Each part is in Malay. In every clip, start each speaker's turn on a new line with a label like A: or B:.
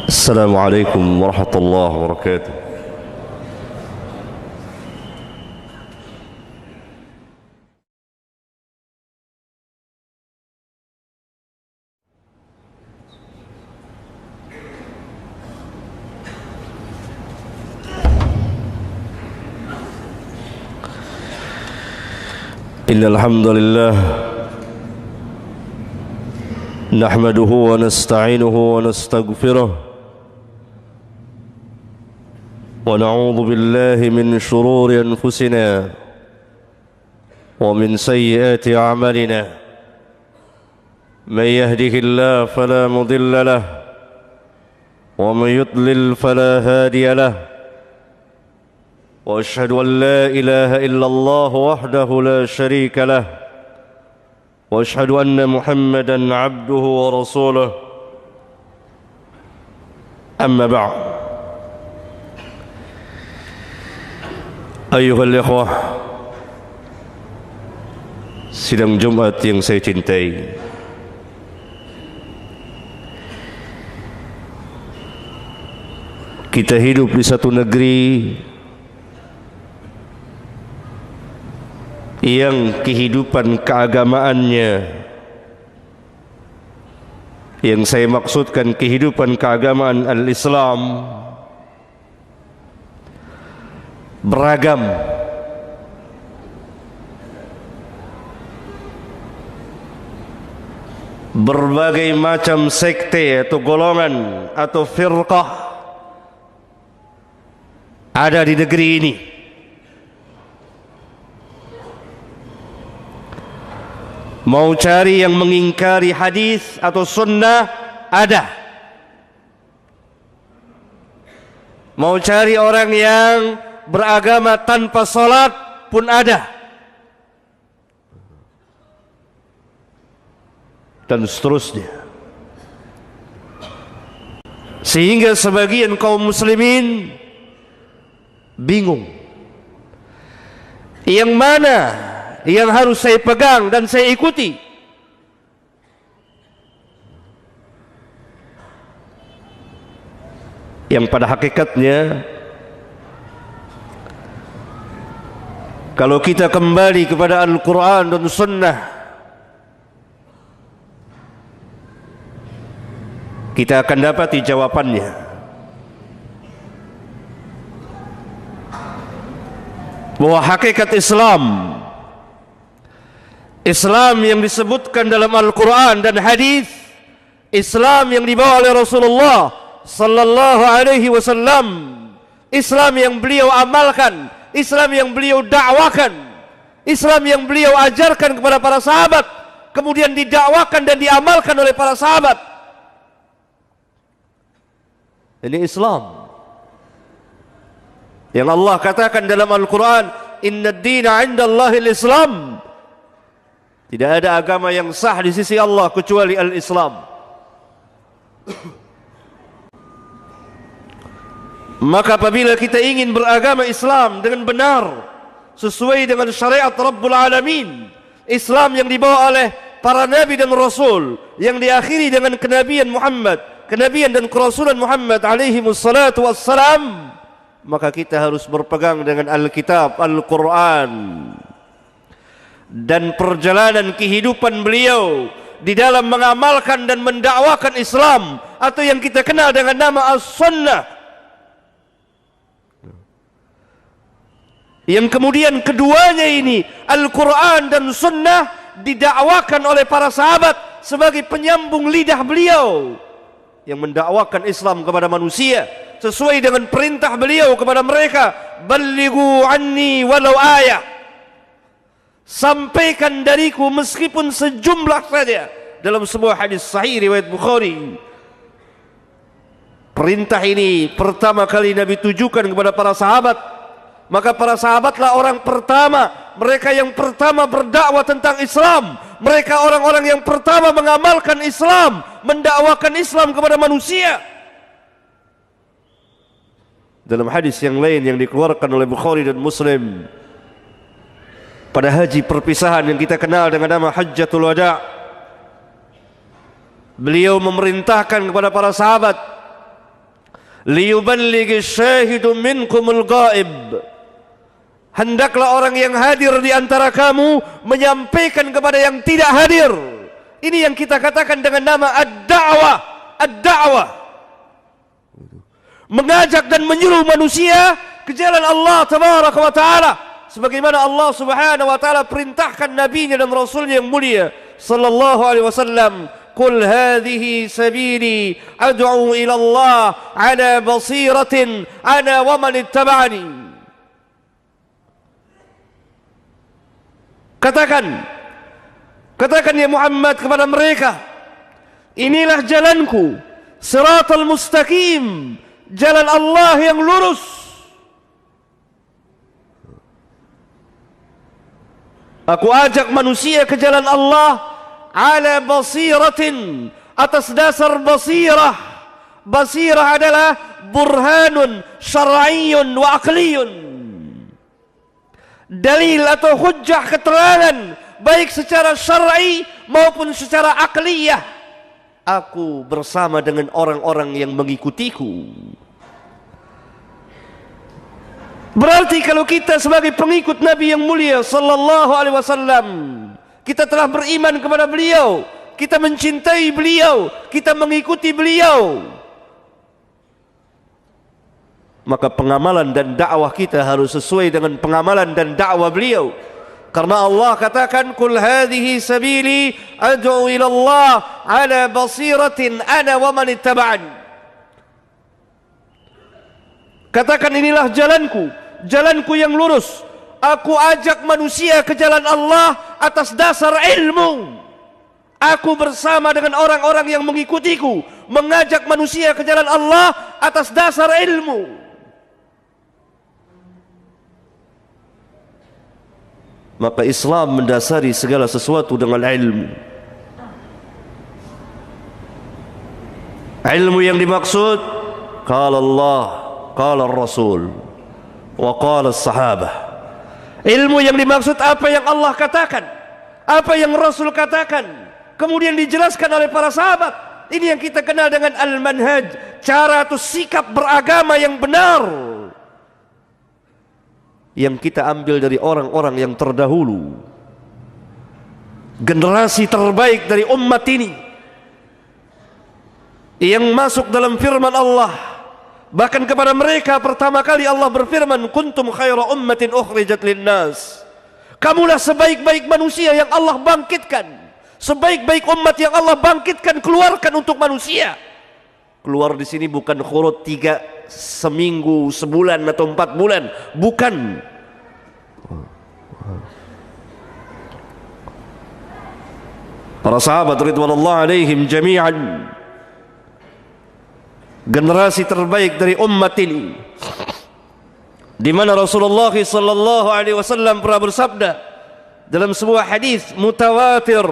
A: السلام عليكم ورحمة الله وبركاته. إن الحمد لله نحمده ونستعينه ونستغفره ونعوذ بالله من شرور أنفسنا ومن سيئات أعمالنا. من يهده الله فلا مضل له ومن يضلل فلا هادي له. وأشهد أن لا إله إلا الله وحده لا شريك له وأشهد أن محمدًا عبده ورسوله. أما بعد، أيها الإخوة, sidang Jumat yang saya cintai, kita hidup di satu negeri yang kehidupan keagamaannya, yang saya maksudkan kehidupan keagamaan al-Islam, beragam. Berbagai macam sekte atau golongan atau firqah ada di negeri ini. Mau cari yang mengingkari hadis atau sunnah, ada. Mau cari orang yang beragama tanpa salat pun ada. Dan seterusnya. Sehingga sebagian kaum muslimin bingung. Yang mana yang harus saya pegang dan saya ikuti? Yang pada hakikatnya, kalau kita kembali kepada Al-Quran dan Sunnah, kita akan dapati jawabannya. Bahwa hakikat Islam yang disebutkan dalam Al-Quran dan hadis, Islam yang dibawa oleh Rasulullah sallallahu alaihi wasallam, Islam yang beliau amalkan, Islam yang beliau dakwakan, Islam yang beliau ajarkan kepada para sahabat, kemudian didakwakan dan diamalkan oleh para sahabat. Ini Islam yang Allah katakan dalam Al-Quran, Inna ad-dina 'indallahi al-Islam. Tidak ada agama yang sah di sisi Allah kecuali al-Islam. Maka apabila kita ingin beragama Islam dengan benar, sesuai dengan syariat Rabbul Alamin, Islam yang dibawa oleh para nabi dan rasul, yang diakhiri dengan kenabian Muhammad, kenabian dan kerasulan Muhammad alaihi wassalatu wassalam, maka kita harus berpegang dengan Alkitab, Al-Quran, dan perjalanan kehidupan beliau di dalam mengamalkan dan mendakwakan Islam, atau yang kita kenal dengan nama As-Sunnah. Yang kemudian keduanya ini, Al-Quran dan Sunnah, didakwakan oleh para sahabat sebagai penyambung lidah beliau yang mendakwakan Islam kepada manusia sesuai dengan perintah beliau kepada mereka, ballighu anni walau ayah, sampaikan dariku meskipun sejumlah saja. Dalam sebuah hadis sahih riwayat Bukhari, perintah ini pertama kali Nabi tujukan kepada para sahabat. Maka para sahabatlah orang pertama, mereka yang pertama berdakwah tentang Islam, mereka orang-orang yang pertama mengamalkan Islam, mendakwakan Islam kepada manusia. Dalam hadis yang lain yang dikeluarkan oleh Bukhari dan Muslim, pada haji perpisahan yang kita kenal dengan nama Hajjatul Wada', beliau memerintahkan kepada para sahabat liyuballighi syahidu minkumul ghaib. Hendaklah orang yang hadir di antara kamu menyampaikan kepada yang tidak hadir. Ini yang kita katakan dengan nama ad-da'wah. Ad-da'wah, mengajak dan menyuruh manusia ke jalan Allah tabaraka wa ta'ala, sebagaimana Allah subhanahu wa ta'ala perintahkan nabinya dan rasulnya yang mulia sallallahu alaihi wasallam, qul hadhihi sabili ad'u ila Allah ala basiratin ana wa man ittaba'ani. Katakan ya Muhammad kepada mereka, inilah jalanku, siratal mustaqim, jalan Allah yang lurus. Aku ajak manusia ke jalan Allah ala basiratin, atas dasar basirah. Basirah adalah burhanun syar'iyyun wa aqliyun, dalil atau hujjah, keterangan baik secara syar'i maupun secara akliyah. Aku bersama dengan orang-orang yang mengikutiku. Berarti kalau kita sebagai pengikut Nabi yang mulia sallallahu alaihi wasallam, kita telah beriman kepada beliau, kita mencintai beliau, kita mengikuti beliau, maka pengamalan dan dakwah kita harus sesuai dengan pengamalan dan dakwah beliau. Karena Allah katakan, qul hadhihi sabili ad'u ila Allah ala basiratin ana wa man ittaba'ani. Katakan, inilah jalanku, jalanku yang lurus. Aku ajak manusia ke jalan Allah atas dasar ilmu. Aku bersama dengan orang-orang yang mengikutiku mengajak manusia ke jalan Allah atas dasar ilmu. Maka Islam mendasari segala sesuatu dengan ilmu. Ilmu yang dimaksud, qala Allah, qala Rasul, wa qala sahabah. Ilmu yang dimaksud apa yang Allah katakan, apa yang Rasul katakan, kemudian dijelaskan oleh para sahabat. Ini yang kita kenal dengan al-manhaj, cara atau sikap beragama yang benar, yang kita ambil dari orang-orang yang terdahulu, generasi terbaik dari umat ini, yang masuk dalam firman Allah. Bahkan kepada mereka pertama kali Allah berfirman, kuntum khaira ummatin ukhrijat linnas. Kamulah sebaik-baik manusia yang Allah bangkitkan, sebaik-baik umat yang Allah bangkitkan, keluarkan untuk manusia. Keluar di sini bukan khurut 3 seminggu, sebulan atau 4 bulan, bukan. Para sahabat ridwanullah alaihim jami'an, generasi terbaik dari umat ini, di mana Rasulullah sallallahu alaihi wasallam pernah bersabda dalam sebuah hadis mutawatir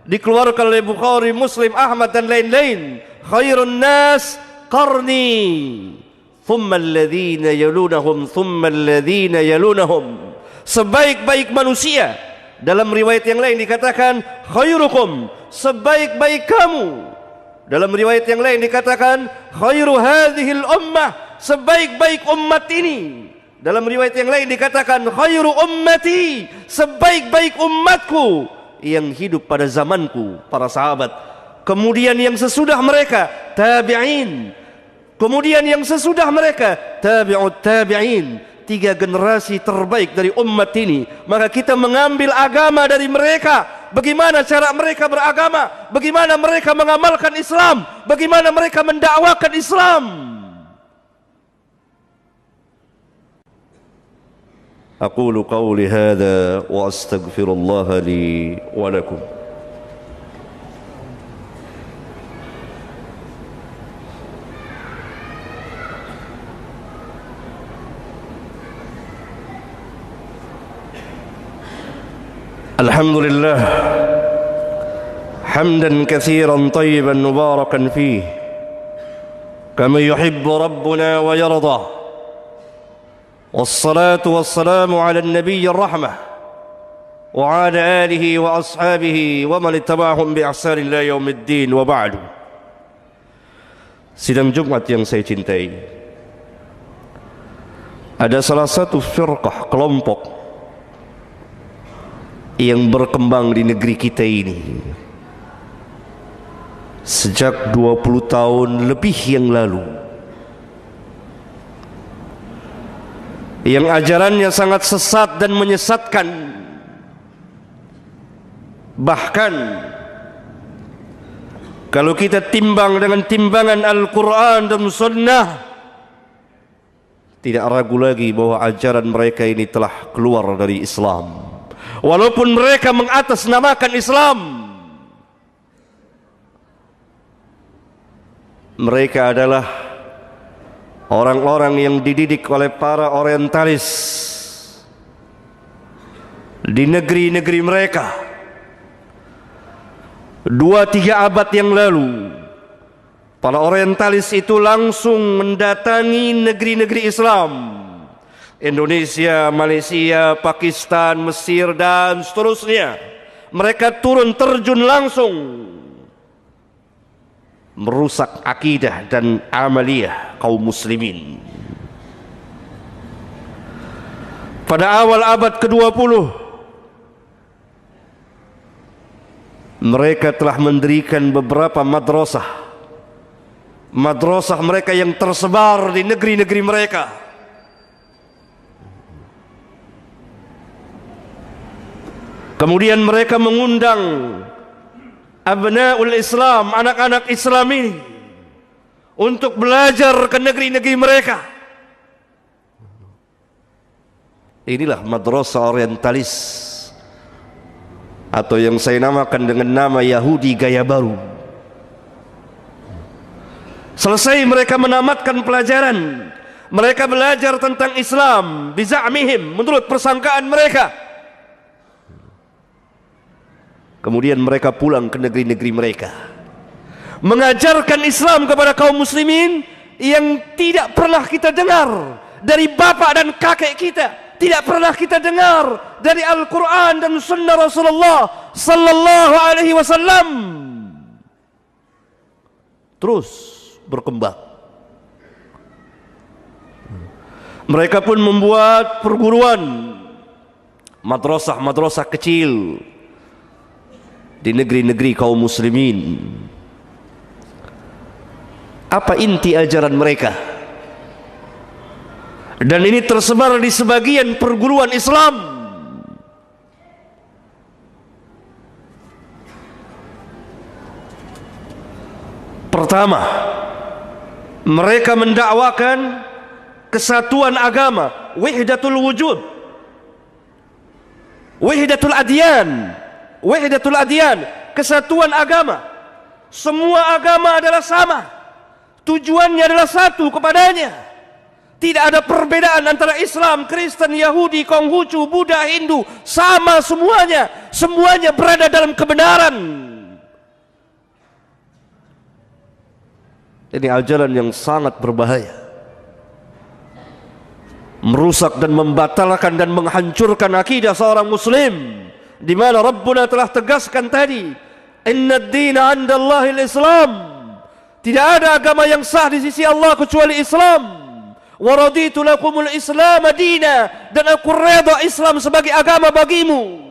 A: dikeluarkan oleh Bukhari, Muslim, Ahmad dan lain-lain, khairun nas qarni thumma alladhina yalunahum thumma alladhina yalunahum. Sebaik-baik manusia, dalam riwayat yang lain dikatakan khairukum, sebaik-baik kamu. Dalam riwayat yang lain dikatakan khairu hadhil ummah, sebaik-baik umat ini. Dalam riwayat yang lain dikatakan khairu ummati, sebaik-baik umatku yang hidup pada zamanku, para sahabat. Kemudian yang sesudah mereka tabi'in, kemudian yang sesudah mereka tabi'ut tabi'in, 3 generasi terbaik dari umat ini. Maka kita mengambil agama dari mereka. Bagaimana cara mereka beragama, bagaimana mereka mengamalkan Islam, bagaimana mereka mendakwakan Islam. Aqulu qawli hadha wa astaghfirullah li wa lakum. Alhamdulillah hamdan katsiran tayyiban mubarakan fihi kama yuhibbu rabbuna wa yarda. Wassalatu wassalamu ala nabiyyir rahmah wa ala alihi wa ashabihi wa man ittaba'ahum bi ihsan ila yaumiddin, wa ba'du. Sidang Jumat yang saya cintai, ada salah satu firqah, kelompok yang berkembang di negeri kita ini sejak 20 tahun lebih yang lalu, yang ajarannya sangat sesat dan menyesatkan. Bahkan kalau kita timbang dengan timbangan Al-Quran dan Sunnah, tidak ragu lagi bahwa ajaran mereka ini telah keluar dari Islam. Walaupun mereka mengatasnamakan Islam, mereka adalah orang-orang yang dididik oleh para orientalis di negeri-negeri mereka. 2-3 abad yang lalu, para orientalis itu langsung mendatangi negeri-negeri Islam, Indonesia, Malaysia, Pakistan, Mesir, dan seterusnya. Mereka turun terjun langsung merusak akidah dan amaliyah kaum muslimin. Pada awal abad ke-20, mereka telah mendirikan beberapa madrasah mereka yang tersebar di negeri-negeri mereka. Kemudian mereka mengundang abnaul Islam, anak-anak Islam ini, untuk belajar ke negeri-negeri mereka. Inilah madrasah orientalis, atau yang saya namakan dengan nama Yahudi gaya baru. Selesai mereka menamatkan pelajaran, mereka belajar tentang Islam biza'mihim, menurut persangkaan mereka. Kemudian mereka pulang ke negeri-negeri mereka, mengajarkan Islam kepada kaum muslimin yang tidak pernah kita dengar dari bapak dan kakek kita, tidak pernah kita dengar dari Al-Quran dan Sunnah Rasulullah Sallallahu Alaihi Wasallam. Terus berkembang. Mereka pun membuat perguruan, madrasah kecil di negeri-negeri kaum muslimin. Apa inti ajaran mereka? Dan ini tersebar di sebagian perguruan Islam. Pertama, mereka mendakwakan kesatuan agama, wahdatul wujud, wahdatul adyan, kesatuan agama. Semua agama adalah sama, tujuannya adalah satu kepadanya. Tidak ada perbedaan antara Islam, Kristen, Yahudi, Konghucu, Buddha, Hindu. Sama semuanya. Semuanya berada dalam kebenaran. Ini ajaran yang sangat berbahaya, merusak dan membatalkan dan menghancurkan akidah seorang muslim, di mana Rabbuna telah tegaskan tadi, Inna ad-dina 'inda Allahil Islam. Tidak ada agama yang sah di sisi Allah kecuali Islam. Wa raditu lakumul Islam dina, dan aku redha Islam sebagai agama bagimu.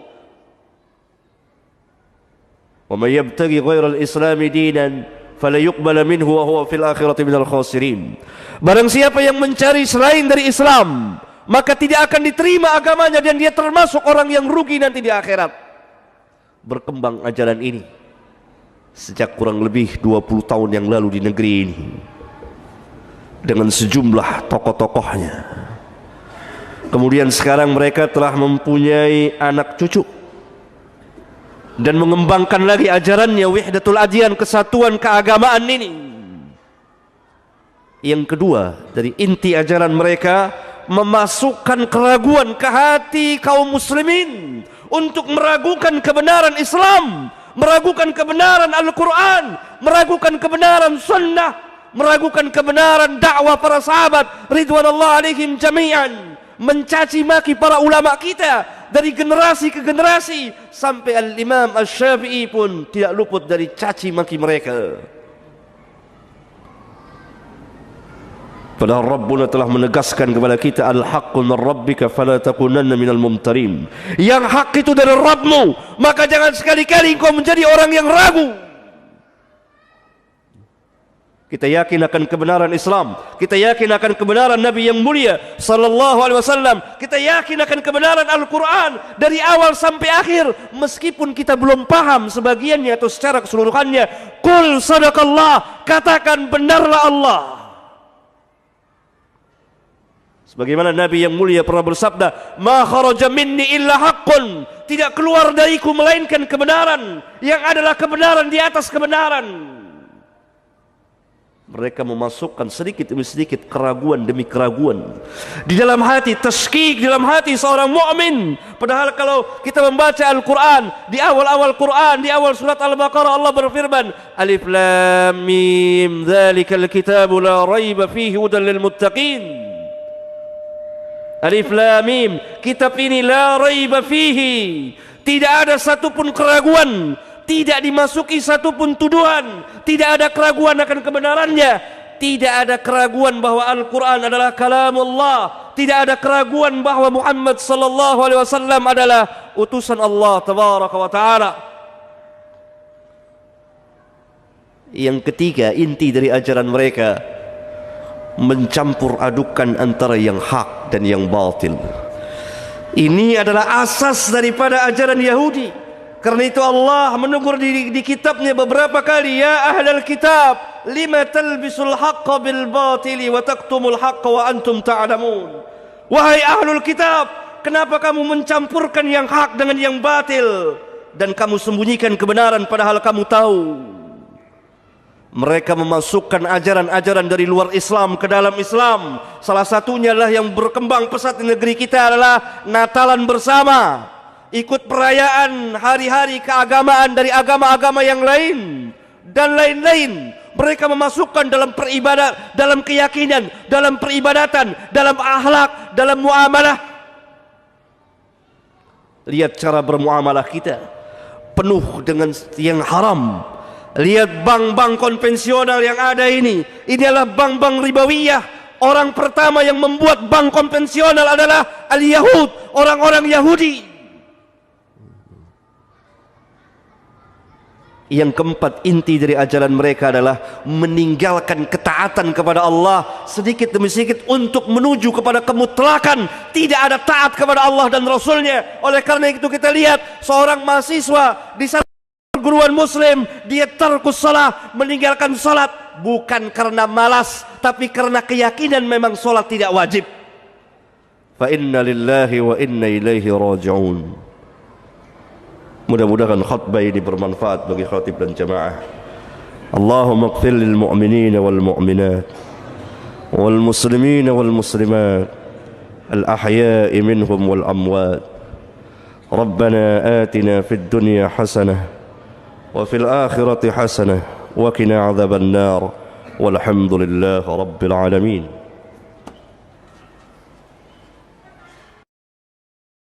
A: Wa may yabtaghi ghairal Islam dinan fala yuqbal minhu wa huwa fil akhirati minal khasirin. Barang siapa yang mencari selain dari Islam, maka tidak akan diterima agamanya dan dia termasuk orang yang rugi nanti di akhirat. Berkembang ajaran ini sejak kurang lebih 20 tahun yang lalu di negeri ini, dengan sejumlah tokoh-tokohnya. Kemudian sekarang mereka telah mempunyai anak cucu dan mengembangkan lagi ajarannya, wahdatul adyan, kesatuan keagamaan ini. Yang kedua, dari inti ajaran mereka, memasukkan keraguan ke hati kaum muslimin untuk meragukan kebenaran Islam, meragukan kebenaran Al-Quran, meragukan kebenaran Sunnah, meragukan kebenaran dakwah para sahabat ridwanullah alaihim jami'an, mencaci maki para ulama kita dari generasi ke generasi, sampai Al-Imam Asy-Syafi'i pun tidak luput dari caci maki mereka. Padahal Rabbuna telah menegaskan kepada kita, al-haqqu min rabbika fala takunanna minal mumtarin. Yang hak itu dari Rabbmu, maka jangan sekali-kali engkau menjadi orang yang ragu. Kita yakin akan kebenaran Islam, kita yakin akan kebenaran Nabi yang mulia sallallahu alaihi wasallam, kita yakin akan kebenaran Al-Quran dari awal sampai akhir, meskipun kita belum paham sebagiannya atau secara keseluruhannya. Qul sadaqallah, katakan benarlah Allah. Sebagaimana Nabi yang mulia pernah bersabda, ma kharaja minni illa haqqun, tidak keluar dariku melainkan kebenaran, yang adalah kebenaran di atas kebenaran. Mereka memasukkan sedikit demi sedikit keraguan demi keraguan di dalam hati, tashkik di dalam hati seorang mukmin. Padahal kalau kita membaca Al-Quran, di awal-awal Quran, di awal surat Al-Baqarah, Allah berfirman, Alif Lam Mim, dzalikal kitabu la raiba fihi hudan lil muttaqin. Alif Lam Mim, kitab ini la raiba fihi, tidak ada satupun keraguan, tidak dimasuki satupun tuduhan, tidak ada keraguan akan kebenarannya, tidak ada keraguan bahwa Al-Quran adalah kalamullah, tidak ada keraguan bahwa Muhammad sallallahu alaihi wasallam adalah utusan Allah tabaraka wa taala. Yang ketiga, inti dari ajaran mereka mencampur adukan antara yang hak dan yang batil. Ini adalah asas daripada ajaran Yahudi. Karena itu Allah menegur di kitabnya beberapa kali, ya ahlal kitab, lima talbisul haqqa bil batili wa taktumul haqqa wa antum ta'lamun. Wahai ahlul kitab, kenapa kamu mencampurkan yang hak dengan yang batil dan kamu sembunyikan kebenaran padahal kamu tahu? Mereka memasukkan ajaran-ajaran dari luar Islam ke dalam Islam. Salah satunya adalah yang berkembang pesat di negeri kita adalah Natalan bersama, ikut perayaan hari-hari keagamaan dari agama-agama yang lain dan lain-lain. Mereka memasukkan dalam peribadat, dalam keyakinan, dalam peribadatan, dalam akhlak, dalam muamalah. Lihat cara bermuamalah kita, penuh dengan yang haram. Lihat bank-bank konvensional yang ada ini adalah bank-bank ribawiyah. Orang pertama yang membuat bank konvensional adalah al-Yahud, orang-orang Yahudi. Yang keempat, inti dari ajaran mereka adalah meninggalkan ketaatan kepada Allah sedikit demi sedikit untuk menuju kepada kemutlakan. Tidak ada taat kepada Allah dan Rasulnya. Oleh karena itu kita lihat seorang mahasiswa di sana perguruan muslim, dia tarkus salat, meninggalkan salat bukan karena malas, tapi karena keyakinan memang salat tidak wajib. Fa inna lillahi wa inna ilaihi raji'un. Mudah-mudahan khutbah ini bermanfaat bagi khatib dan jamaah. Allahumma ighfir lil mu'minin wal mu'minat wal muslimin wal muslimat al ahya'i minhum wal amwat. Rabbana atina fid dunya hasanah وفي الآخرة حسنة وقنا عذاب النار والحمد لله رب العالمين.